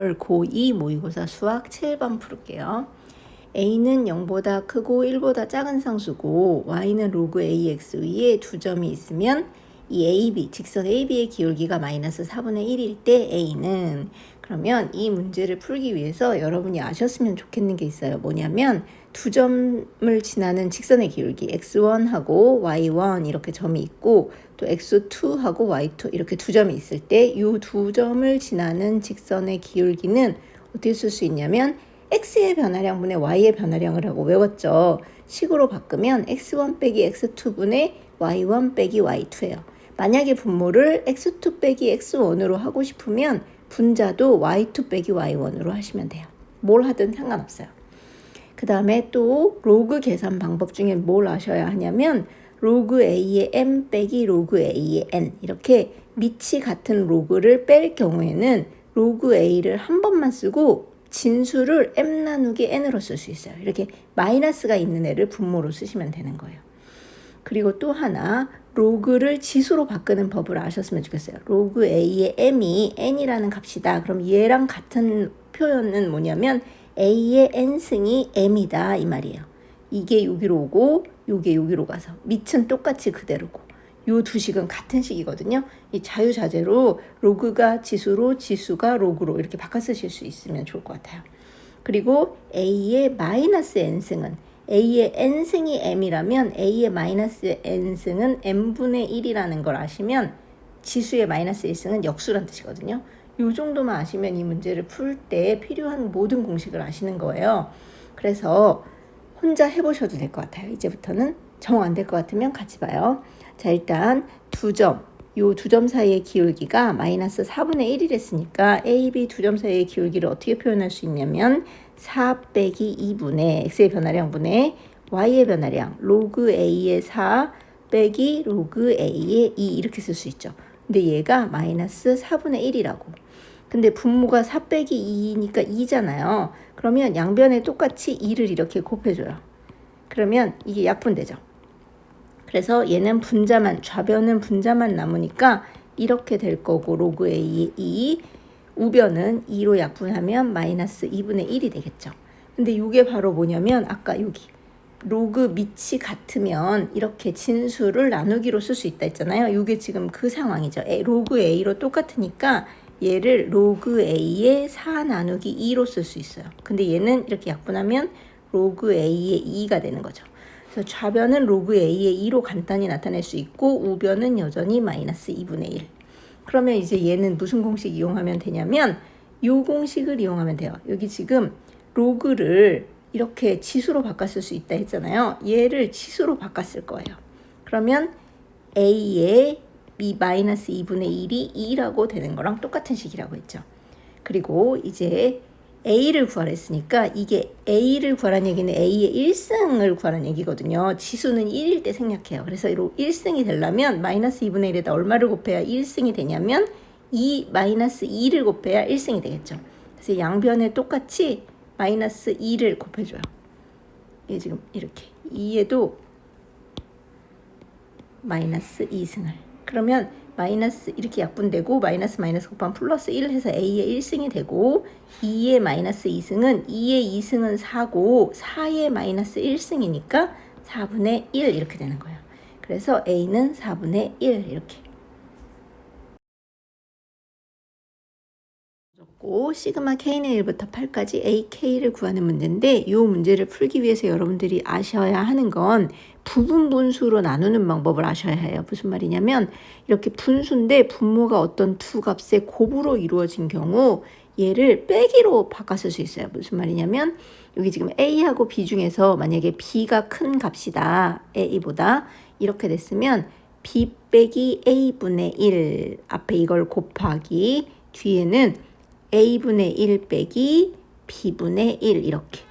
고2 모의고사 수학 7번 풀게요. a는 0보다 크고 1보다 작은 상수고 y는 로그 ax 위에 두 점이 있으면 이 AB, 직선 AB의 기울기가 마이너스 4분의 1일 때 a는, 그러면 이 문제를 풀기 위해서 여러분이 아셨으면 좋겠는 게 있어요. 뭐냐면 두 점을 지나는 직선의 기울기 x1하고 y1 이렇게 점이 있고 또 x2하고 y2 이렇게 두 점이 있을 때 이 두 점을 지나는 직선의 기울기는 어떻게 쓸 수 있냐면 x의 변화량분의 y의 변화량을 하고 외웠죠. 식으로 바꾸면 x1 빼기 x2분의 y1 빼기 y2예요. 만약에 분모를 x2 빼기 x1으로 하고 싶으면 분자도 y2 빼기 y1으로 하시면 돼요. 뭘 하든 상관없어요. 그 다음에 또 로그 계산 방법 중에 뭘 아셔야 하냐면 로그 a의 m 빼기 로그 a의 n, 이렇게 밑이 같은 로그를 뺄 경우에는 로그 a를 한 번만 쓰고 진수를 m 나누기 n으로 쓸 수 있어요. 이렇게 마이너스가 있는 애를 분모로 쓰시면 되는 거예요. 그리고 또 하나, 로그를 지수로 바꾸는 법을 아셨으면 좋겠어요. 로그 a의 m이 n이라는 값이다. 그럼 얘랑 같은 표현은 뭐냐면 a의 n승이 m이다 이 말이에요. 이게 여기로 오고 이게 여기로 가서 밑은 똑같이 그대로고 요 두 식은 같은 식이거든요. 이 자유자재로 로그가 지수로 지수가 로그로 이렇게 바꿔 쓰실 수 있으면 좋을 것 같아요. 그리고 a의 마이너스 n승은 a의 n승이 m이라면 a의 마이너스 n승은 m분의 1이라는 걸 아시면 지수의 마이너스 1승은 역수란 뜻이거든요. 이 정도만 아시면 이 문제를 풀 때 필요한 모든 공식을 아시는 거예요. 그래서 혼자 해보셔도 될 것 같아요. 이제부터는 정 안 될 것 같으면 같이 봐요. 자, 일단 요 두 점 사이의 기울기가 마이너스 4분의 1이랬으니까 A, B 두 점 사이의 기울기를 어떻게 표현할 수 있냐면 4 빼기 2분의 x의 변화량분의 y의 변화량 로그 a의 4 빼기 로그 a의 2 이렇게 쓸 수 있죠. 근데 얘가 마이너스 4분의 1이라고. 근데 분모가 4 빼기 2니까 2잖아요. 그러면 양변에 똑같이 2를 이렇게 곱해줘요. 그러면 이게 약분되죠. 그래서 얘는 분자만, 좌변은 분자만 남으니까 이렇게 될 거고 로그 a의 2, 우변은 2로 약분하면 마이너스 2분의 1이 되겠죠. 근데 이게 바로 뭐냐면 아까 여기 로그 밑이 같으면 이렇게 진수를 나누기로 쓸 수 있다 했잖아요. 이게 지금 그 상황이죠. 로그 a로 똑같으니까 얘를 로그 a의 4 나누기 2로 쓸 수 있어요. 근데 얘는 이렇게 약분하면 로그 a의 2가 되는 거죠. 그래서 좌변은 로그 a의 2로 간단히 나타낼 수 있고 우변은 여전히 마이너스 2분의 1. 그러면 이제 얘는 무슨 공식 이용하면 되냐면 이 공식을 이용하면 돼요. 여기 지금 로그를 이렇게 지수로 바꿨을 수 있다 했잖아요. 얘를 지수로 바꿨을 거예요. 그러면 a의 마이너스 2분의 1이 2라고 되는 거랑 똑같은 식이라고 했죠. 그리고 이제 a를 구하랬으니까 이게 a를 구하라는 얘기는 a의 1승을 구하라는 얘기거든요. 지수는 1일 때 생략해요. 그래서 1승이 되려면 마이너스 2분의 1에다 얼마를 곱해야 1승이 되냐면 2 마이너스 2를 곱해야 1승이 되겠죠. 그래서 양변에 똑같이 마이너스 2를 곱해줘요. 이게 지금 이렇게 2에도 마이너스 2승을. 그러면 마이너스 이렇게 약분되고 마이너스 곱하면 플러스 1 해서 a의 1승이 되고 2의 마이너스 2승은 2의 2승은 4고 4의 마이너스 1승이니까 4분의 1 이렇게 되는 거예요. 그래서 a는 4분의 1 이렇게. 시그마 k는 1부터 8까지 ak를 구하는 문제인데 이 문제를 풀기 위해서 여러분들이 아셔야 하는 건 부분 분수로 나누는 방법을 아셔야 해요. 무슨 말이냐면 이렇게 분수인데 분모가 어떤 두 값의 곱으로 이루어진 경우 얘를 빼기로 바꿨을 수 있어요. 무슨 말이냐면 여기 지금 a하고 b 중에서 만약에 b가 큰 값이다. a보다 이렇게 됐으면 b 빼기 a분의 1 앞에 이걸 곱하기 뒤에는 a분의 1 빼기 b분의 1 이렇게.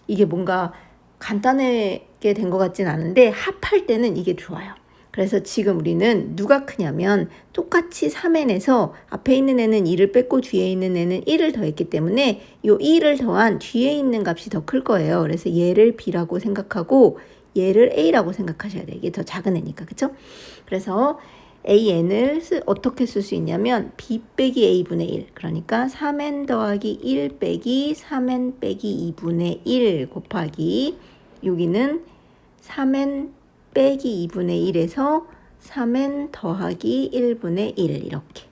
이게 뭔가 간단하게 된 것 같진 않은데 합할 때는 이게 좋아요. 그래서 지금 우리는 누가 크냐면 똑같이 3n에서 앞에 있는 애는 2를 뺐고 뒤에 있는 애는 1을 더했기 때문에 이 1을 더한 뒤에 있는 값이 더 클 거예요. 그래서 얘를 b라고 생각하고 얘를 a라고 생각하셔야 돼요. 이게 더 작은 애니까. 그쵸? 그래서 AN을 어떻게 쓸 수 있냐면 B 빼기 A분의 1, 그러니까 3N 더하기 1 빼기 3N 빼기 2분의 1 곱하기 여기는 3N 빼기 2분의 1에서 3N 더하기 1분의 1 이렇게.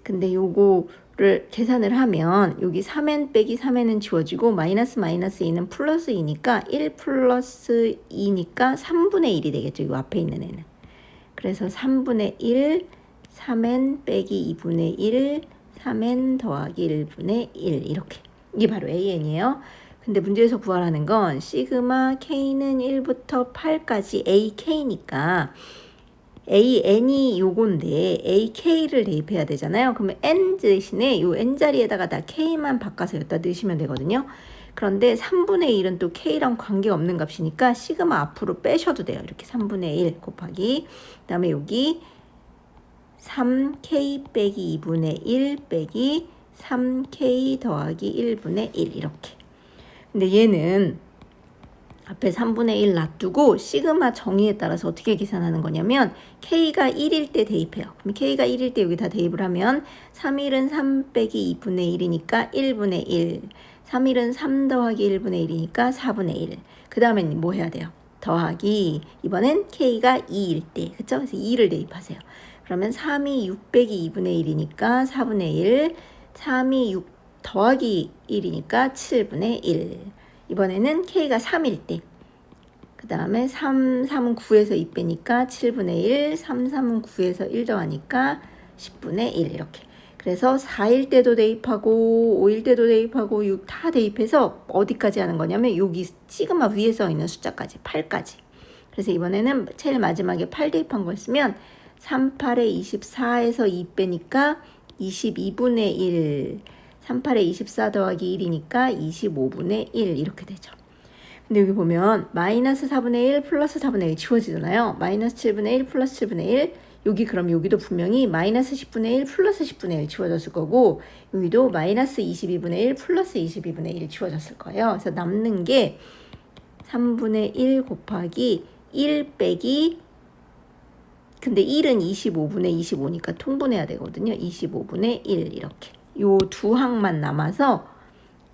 근데 요거를 계산을 하면 여기 3N 빼기 3N은 지워지고 마이너스 마이너스 2는 플러스 2니까 1 플러스 2니까 3분의 1이 되겠죠. 이 앞에 있는 애는. 그래서 3분의 1, 3N 빼기 2분의 1, 3N 더하기 1분의 1 이렇게. 이게 바로 AN이에요. 근데 문제에서 구하라는 건 시그마 K는 1부터 8까지 AK니까 AN이 요건데 AK를 대입해야 되잖아요. 그러면 N 대신에 요 N 자리에다가 다 K만 바꿔서 여기다 넣으시면 되거든요. 그런데 3분의 1은 또 K랑 관계없는 값이니까 시그마 앞으로 빼셔도 돼요. 이렇게 3분의 1 곱하기 그 다음에 여기 3K 빼기 2분의 1 빼기 3K 더하기 1분의 1 이렇게. 근데 얘는 앞에 3분의 1 놔두고 시그마 정의에 따라서 어떻게 계산하는 거냐면 K가 1일 때 대입해요. 그럼 K가 1일 때 여기다 대입을 하면 3일은 3 빼기 2분의 1이니까 1분의 1. 3일은 3 더하기 1분의 1이니까 4분의 1. 그 다음엔 뭐 해야 돼요? 더하기. 이번엔 K가 2일 때. 그쵸? 그래서 2를 대입하세요. 그러면 3이 6 빼기 2분의 1이니까 4분의 1. 3이 6 더하기 1이니까 7분의 1. 이번에는 K가 3일 때. 그 다음에 3은 9에서 2 빼니까 7분의 1. 3은 9에서 1 더하니까 10분의 1 이렇게. 그래서 4일 때도 대입하고 5일 때도 대입하고 6 다 대입해서 어디까지 하는 거냐면 여기 시그마 위에 써 있는 숫자까지 8까지. 그래서 이번에는 제일 마지막에 8 대입한 걸 쓰면 3, 8에 24에서 2 빼니까 22분의 1. 3, 8에 24 더하기 1이니까 25분의 1 이렇게 되죠. 근데 여기 보면 마이너스 4분의 1 플러스 4분의 1 지워지잖아요. 마이너스 7분의 1 플러스 7분의 1 여기 그럼 여기도 분명히 마이너스 10분의 1 플러스 10분의 1 지워졌을 거고 여기도 마이너스 22분의 1 플러스 22분의 1 지워졌을 거예요. 그래서 남는 게 3분의 1 곱하기 1 빼기 근데 1은 25분의 25니까 통분해야 되거든요. 25분의 1 이렇게. 요 두 항만 남아서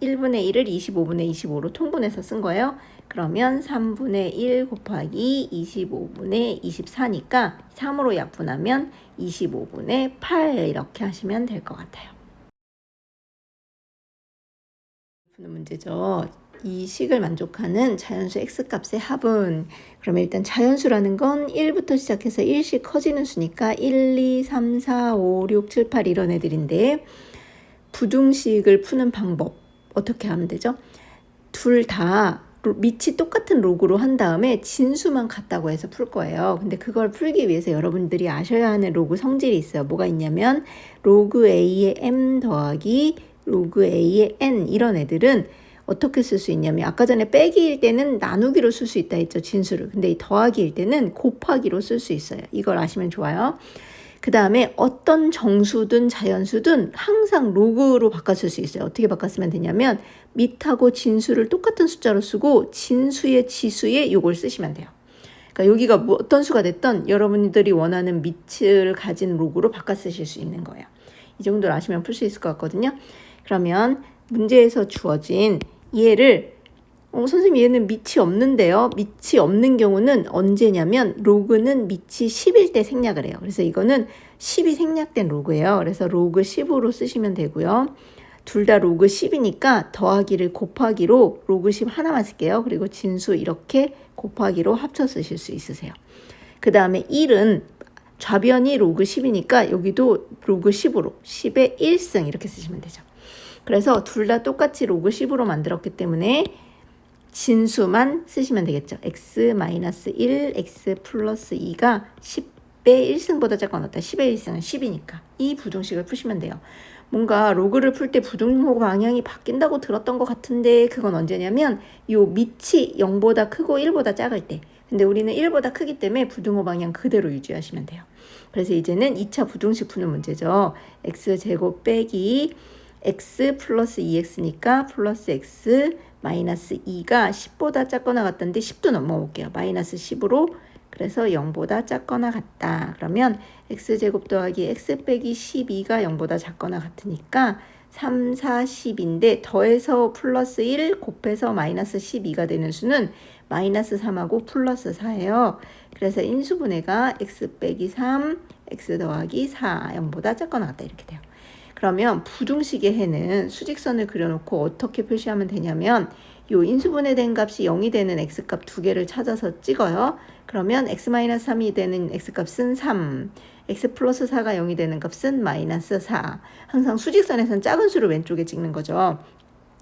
1분의 1을 25분의 25로 통분해서 쓴 거예요. 그러면 3분의 1 곱하기 25분의 24니까 3으로 약분하면 25분의 8 이렇게 하시면 될 것 같아요. 푸는 문제죠. 이 식을 만족하는 자연수 x값의 합은 그러면 일단 자연수라는 건 1부터 시작해서 1씩 커지는 수니까 1, 2, 3, 4, 5, 6, 7, 8 이런 애들인데 부등식을 푸는 방법 어떻게 하면 되죠? 둘 다 밑이 똑같은 로그로 한 다음에 진수만 같다고 해서 풀 거예요. 근데 그걸 풀기 위해서 여러분들이 아셔야 하는 로그 성질이 있어요. 뭐가 있냐면 로그 A의 M 더하기 로그 A의 N 이런 애들은 어떻게 쓸 수 있냐면 아까 전에 빼기일 때는 나누기로 쓸 수 있다 했죠. 진수를. 근데 이 더하기일 때는 곱하기로 쓸 수 있어요. 이걸 아시면 좋아요. 그 다음에 어떤 정수든 자연수든 항상 로그로 바꿔 쓸 수 있어요. 어떻게 바꿔 쓰면 되냐면 밑하고 진수를 똑같은 숫자로 쓰고 진수의 지수에 요걸 쓰시면 돼요. 그러니까 여기가 뭐 어떤 수가 됐던 여러분들이 원하는 밑을 가진 로그로 바꿔 쓰실 수 있는 거예요. 이 정도를 아시면 풀 수 있을 것 같거든요. 그러면 문제에서 주어진 얘를 선생님 얘는 밑이 없는데요. 밑이 없는 경우는 언제냐면 로그는 밑이 10일 때 생략을 해요. 그래서 이거는 10이 생략된 로그예요. 그래서 로그 10으로 쓰시면 되고요. 둘 다 로그 10이니까 더하기를 곱하기로 로그 10 하나만 쓸게요. 그리고 진수 이렇게 곱하기로 합쳐 쓰실 수 있으세요. 그 다음에 1은 좌변이 로그 10이니까 여기도 로그 10으로 10의 1승 이렇게 쓰시면 되죠. 그래서 둘 다 똑같이 로그 10으로 만들었기 때문에 진수만 쓰시면 되겠죠. x-1, x 플러스 2가 10의 1승보다 작거나 같다. 10의 1승은 10이니까 이 부등식을 푸시면 돼요. 뭔가 로그를 풀 때 부등호 방향이 바뀐다고 들었던 것 같은데 그건 언제냐면 요 밑이 0보다 크고 1보다 작을 때. 근데 우리는 1보다 크기 때문에 부등호 방향 그대로 유지하시면 돼요. 그래서 이제는 2차 부등식 푸는 문제죠. x제곱 빼기 x 플러스 2x니까 플러스 x 마이너스 2가 10보다 작거나 같던데 10도 넘어볼게요. 마이너스 10으로 그래서 0보다 작거나 같다. 그러면 x제곱 더하기 x 빼기 12가 0보다 작거나 같으니까 3, 4, 10인데 더해서 플러스 1 곱해서 마이너스 12가 되는 수는 마이너스 3하고 플러스 4예요. 그래서 인수분해가 x 빼기 3, x 더하기 4, 0보다 작거나 같다 이렇게 돼요. 그러면 부등식의 해는 수직선을 그려놓고 어떻게 표시하면 되냐면 요 인수분해된 값이 0이 되는 x값 두 개를 찾아서 찍어요. 그러면 x-3이 되는 x값은 3, x 플러스 4가 0이 되는 값은 마이너스 4. 항상 수직선에서는 작은 수를 왼쪽에 찍는 거죠.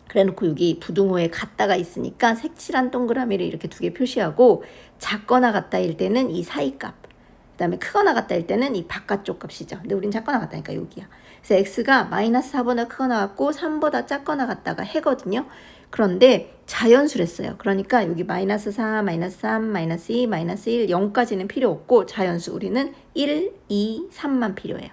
그래놓고 여기 부등호에 같다가 있으니까 색칠한 동그라미를 이렇게 두 개 표시하고 작거나 같다일 때는 이 사이 값, 그 다음에 크거나 같다일 때는 이 바깥쪽 값이죠. 근데 우린 작거나 같다니까 여기야. 그래서 x가 마이너스 4보다 크거나 같고 3보다 작거나 같다가 해거든요. 그런데 자연수랬어요. 그러니까 여기 마이너스 4, 마이너스 3, 마이너스 2, 마이너스 1, 0까지는 필요 없고 자연수 우리는 1, 2, 3만 필요해요.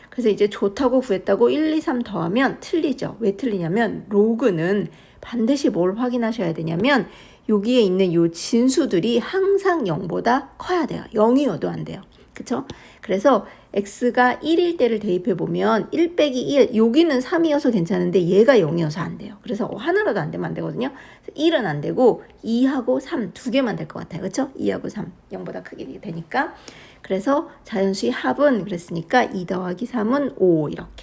그래서 이제 좋다고 구했다고 1, 2, 3 더하면 틀리죠. 왜 틀리냐면 로그는 반드시 뭘 확인하셔야 되냐면 여기에 있는 요 진수들이 항상 0보다 커야 돼요. 0이어도 안 돼요. 그쵸? 그래서 x가 1일 때를 대입해 보면 1 빼기 1, 여기는 3이어서 괜찮은데 얘가 0이어서 안 돼요. 그래서 하나라도 안 되면 안 되거든요. 1은 안 되고 2하고 3 두 개만 될 것 같아요. 그쵸? 2하고 3, 0보다 크게 되니까. 그래서 자연수의 합은 그랬으니까 2 더하기 3은 5 이렇게.